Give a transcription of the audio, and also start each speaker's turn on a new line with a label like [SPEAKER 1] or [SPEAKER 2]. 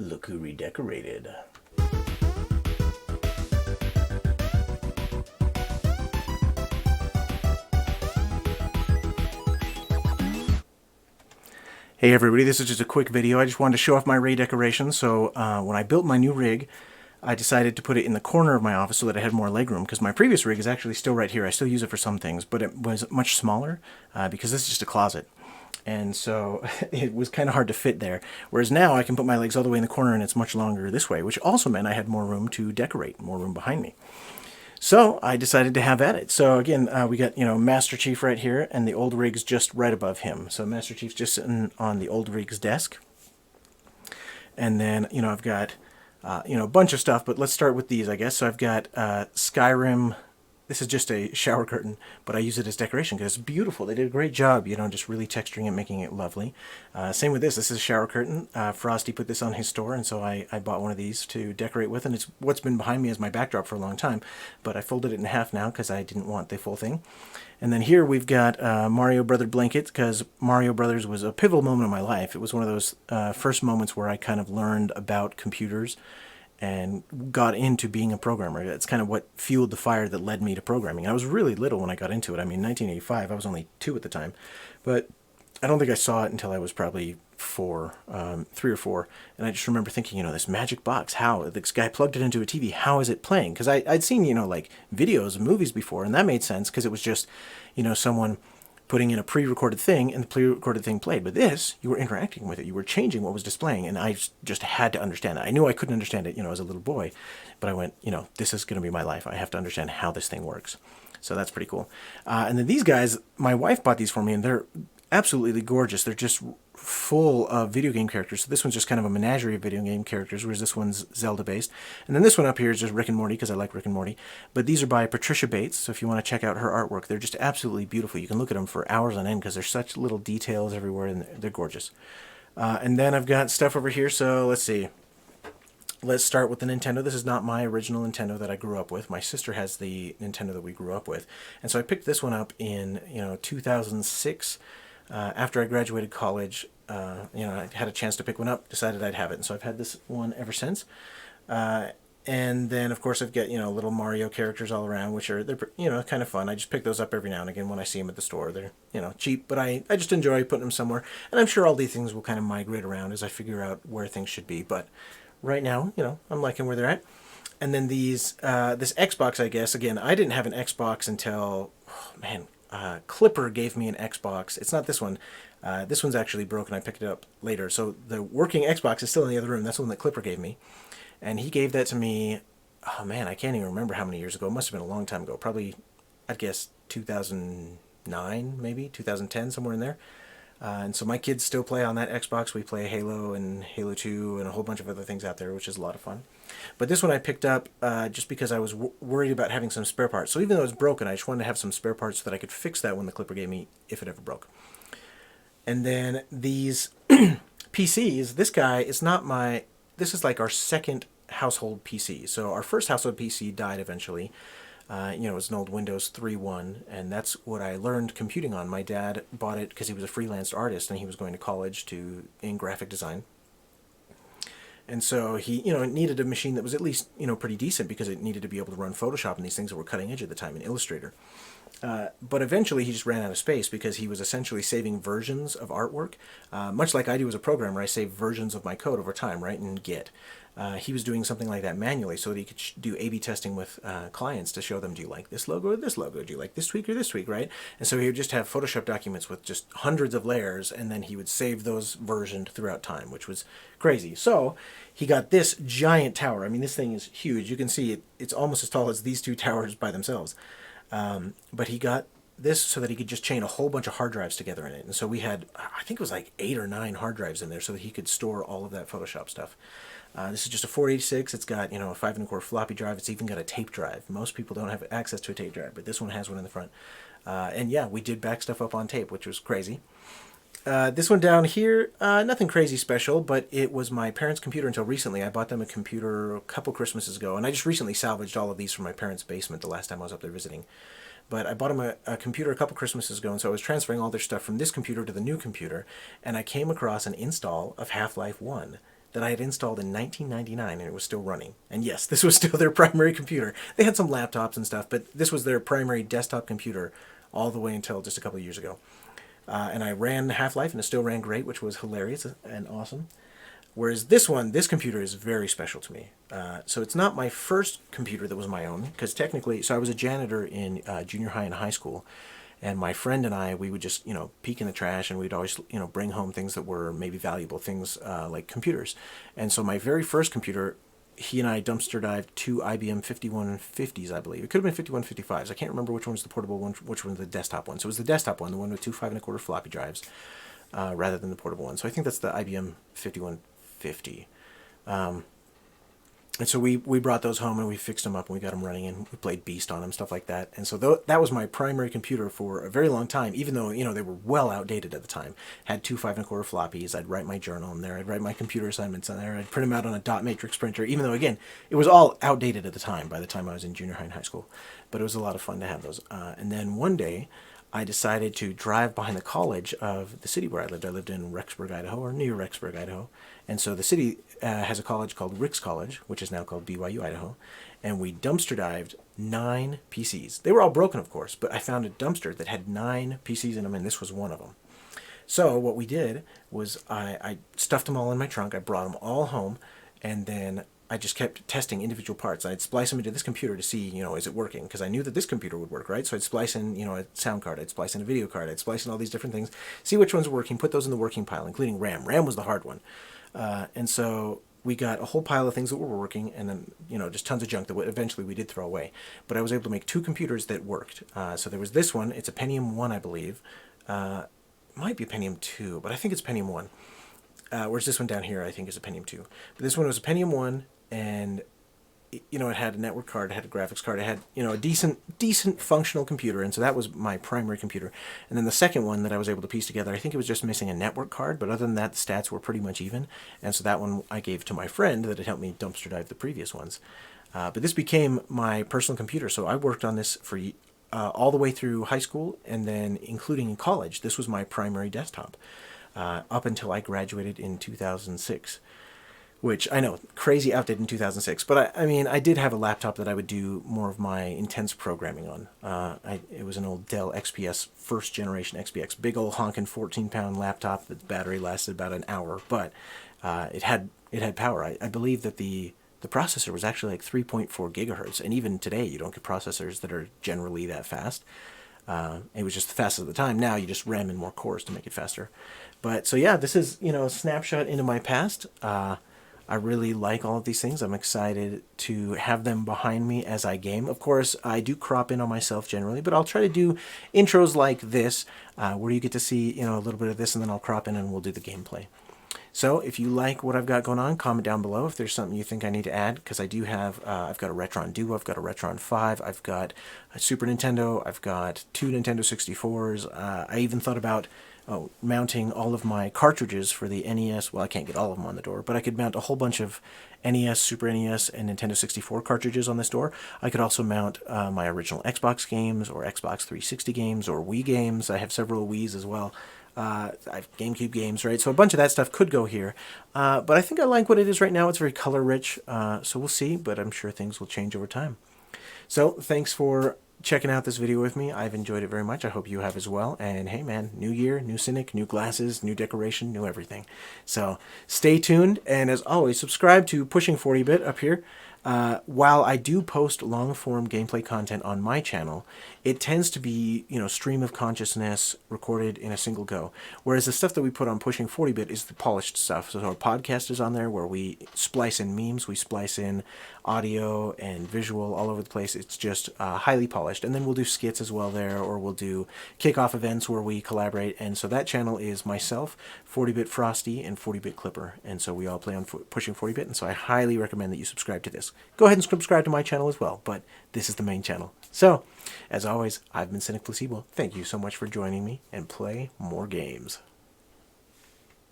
[SPEAKER 1] Look who redecorated. Hey everybody, this is just a quick video. I just wanted to show off my redecoration. So when I built my new rig, I decided to put it in the corner of my office so that I had more legroom, because my previous rig is actually still right here. I still use it for some things, but it was much smaller because this is just a closet. And so it was kind of hard to fit there. Whereas now I can put my legs all the way in the corner and it's much longer this way, which also meant I had more room to decorate, more room behind me. So I decided to have at it. So again, we got, Master Chief right here, and the old rig's just right above him. So Master Chief's just sitting on the old rig's desk. And then, I've got, a bunch of stuff, but let's start with these, I guess. So I've got Skyrim. This is just a shower curtain, but I use it as decoration because it's beautiful. They did a great job, just really texturing it, making it lovely. Same with this. This is a shower curtain. Frosty put this on his store, and so I bought one of these to decorate with, and it's what's been behind me as my backdrop for a long time, but I folded it in half now because I didn't want the full thing. And then here we've got Mario Brother blanket, because Mario Brothers was a pivotal moment in my life. It was one of those first moments where I kind of learned about computers and got into being a programmer. That's kind of what fueled the fire that led me to programming. I was really little when I got into it. I mean, 1985, I was only 2 at the time. But I don't think I saw it until I was probably 3 or 4. And I just remember thinking, this magic box, how? This guy plugged it into a TV, how is it playing? Because I'd seen, like videos and movies before, and that made sense because it was just, someone putting in a pre-recorded thing, and the pre-recorded thing played. But this, you were interacting with it. You were changing what was displaying, and I just had to understand it. I knew I couldn't understand it, as a little boy, but I went, this is going to be my life. I have to understand how this thing works. So that's pretty cool. And then these guys, my wife bought these for me, and they're absolutely gorgeous. They're just full of video game characters. So this one's just kind of a menagerie of video game characters, whereas this one's Zelda based. And then this one up here is just Rick and Morty, because I like Rick and Morty. But these are by Patricia Bates, so if you want to check out her artwork, they're just absolutely beautiful. You can look at them for hours on end because there's such little details everywhere, and they're gorgeous. And then I've got stuff over here, so let's see. Let's start with the Nintendo. This is not my original Nintendo that I grew up with. My sister has the Nintendo that we grew up with. And so I picked this one up in, 2006. After I graduated college, I had a chance to pick one up, decided I'd have it. And so I've had this one ever since. And then, of course, I've got, little Mario characters all around, they're kind of fun. I just pick those up every now and again when I see them at the store. They're, cheap, but I just enjoy putting them somewhere. And I'm sure all these things will kind of migrate around as I figure out where things should be. But right now, I'm liking where they're at. And then these, this Xbox, I guess, again, I didn't have an Xbox until, Clipper gave me an Xbox. It's not this one. This one's actually broken. I picked it up later. So the working Xbox is still in the other room. That's the one that Clipper gave me. And he gave that to me, oh man, I can't even remember how many years ago. It must have been a long time ago. Probably, I'd guess 2009, maybe 2010, somewhere in there. And so my kids still play on that Xbox. We play Halo and Halo 2 and a whole bunch of other things out there, which is a lot of fun. But this one I picked up just because I was worried about having some spare parts. So even though it's broken, I just wanted to have some spare parts so that I could fix that when the Clipper gave me, if it ever broke. And then these PCs, this guy is not my... This is like our second household PC. So our first household PC died eventually. It was an old Windows 3.1, and that's what I learned computing on. My dad bought it because he was a freelance artist, and he was going to college in graphic design. And so he, needed a machine that was at least, pretty decent, because it needed to be able to run Photoshop and these things that were cutting edge at the time, and Illustrator. But eventually he just ran out of space because he was essentially saving versions of artwork. Much like I do as a programmer, I save versions of my code over time, right, in Git. He was doing something like that manually so that he could do A/B testing with clients to show them, do you like this logo or this logo? Do you like this tweak or this tweak, right? And so he would just have Photoshop documents with just hundreds of layers, and then he would save those versioned throughout time, which was crazy. So he got this giant tower. I mean, this thing is huge. You can see it's almost as tall as these two towers by themselves. But he got this so that he could just chain a whole bunch of hard drives together in it. And so we had, I think it was like 8 or 9 hard drives in there so that he could store all of that Photoshop stuff. This is just a 486. It's got, a 5.25 floppy drive. It's even got a tape drive. Most people don't have access to a tape drive, but this one has one in the front. And yeah, we did back stuff up on tape, which was crazy. This one down here, nothing crazy special, but it was my parents' computer until recently. I bought them a computer a couple Christmases ago, and I just recently salvaged all of these from my parents' basement the last time I was up there visiting. But I bought them a computer a couple Christmases ago, and so I was transferring all their stuff from this computer to the new computer, and I came across an install of Half-Life 1. that I had installed in 1999 and it was still running. And yes, this was still their primary computer. They had some laptops and stuff, but this was their primary desktop computer all the way until just a couple of years ago. And I ran Half-Life and it still ran great, which was hilarious and awesome. Whereas this computer is very special to me. So it's not my first computer that was my own, because technically, so I was a janitor in junior high and high school, and my friend and I, we would just, peek in the trash, and we'd always, bring home things that were maybe valuable, things like computers. And so my very first computer, he and I dumpster dived two IBM 5150s, I believe. It could have been 5155s. I can't remember which one was the portable one, which one was the desktop one. So it was the desktop one, the one with two 5 1/4 floppy drives, rather than the portable one. So I think that's the IBM 5150. And so we brought those home and we fixed them up and we got them running and we played Beast on them, stuff like that. And so that was my primary computer for a very long time, even though, they were well outdated at the time. Had two 5 1/4 floppies. I'd write my journal in there. I'd write my computer assignments in there. I'd print them out on a dot matrix printer, even though, again, it was all outdated at the time by the time I was in junior high and high school. But it was a lot of fun to have those. And then one day, I decided to drive behind the college of the city where I lived. I lived in Rexburg, Idaho, or near Rexburg, Idaho. And so the city has a college called Ricks College, which is now called BYU, Idaho. And we dumpster dived 9 PCs. They were all broken, of course, but I found a dumpster that had 9 PCs in them, and this was one of them. So what we did was I stuffed them all in my trunk. I brought them all home, and then I just kept testing individual parts. I'd splice them into this computer to see, is it working? Because I knew that this computer would work, right? So I'd splice in, a sound card. I'd splice in a video card. I'd splice in all these different things, see which ones were working, put those in the working pile, including RAM. RAM was the hard one. And so we got a whole pile of things that were working, and then, just tons of junk that eventually we did throw away. But I was able to make 2 computers that worked. So there was this one. It's a Pentium 1, I believe. It might be a Pentium 2, but I think it's Pentium 1. Whereas this one down here, I think, is a Pentium 2. But this one was a Pentium 1, and it had a network card, it had a graphics card, it had a decent functional computer, and so that was my primary computer. And then the second one that I was able to piece together, I think it was just missing a network card, but other than that, the stats were pretty much even. And so that one I gave to my friend that had helped me dumpster dive the previous ones. But this became my personal computer, so I worked on this for all the way through high school, and then including in college. This was my primary desktop up until I graduated in 2006. Which I know, crazy outdated in 2006. But I did have a laptop that I would do more of my intense programming on. It was an old Dell XPS, first generation XPX, big old honking 14-pound laptop. The battery lasted about an hour, but it had power. I believe that the processor was actually like 3.4 gigahertz, and even today you don't get processors that are generally that fast. It was just the fastest at the time. Now you just ram in more cores to make it faster. But so yeah, this is a snapshot into my past. I really like all of these things. I'm excited to have them behind me as I game. Of course, I do crop in on myself generally, but I'll try to do intros like this, where you get to see, a little bit of this, and then I'll crop in and we'll do the gameplay. So if you like what I've got going on, comment down below if there's something you think I need to add, because I do have, I've got a Retron Duo, I've got a Retron 5, I've got a Super Nintendo, I've got 2 Nintendo 64s. I even thought about mounting all of my cartridges for the NES. Well, I can't get all of them on the door, but I could mount a whole bunch of NES, Super NES, and Nintendo 64 cartridges on this door. I could also mount my original Xbox games or Xbox 360 games or Wii games. I have several Wiis as well. I have GameCube games, right? So a bunch of that stuff could go here. But I think I like what it is right now. It's very color rich, so we'll see, but I'm sure things will change over time. So thanks for checking out this video with me. I've enjoyed it very much. I hope you have as well. And hey man, new year, new Cynic, new glasses, new decoration, new everything. So stay tuned, and as always, subscribe to Pushing 40-Bit up here. While I do post long-form gameplay content on my channel, it tends to be, stream of consciousness recorded in a single go. Whereas the stuff that we put on Pushing 40-Bit is the polished stuff. So our podcast is on there where we splice in memes, we splice in audio and visual all over the place. It's just highly polished. And then we'll do skits as well there, or we'll do kickoff events where we collaborate. And so that channel is myself, 40-Bit Frosty, and 40-Bit Clipper. And so we all play on Pushing 40-Bit, and so I highly recommend that you subscribe to this. Go ahead and subscribe to my channel as well, but this is the main channel. So, as always, I've been Cynic Placebo. Thank you so much for joining me, and play more games.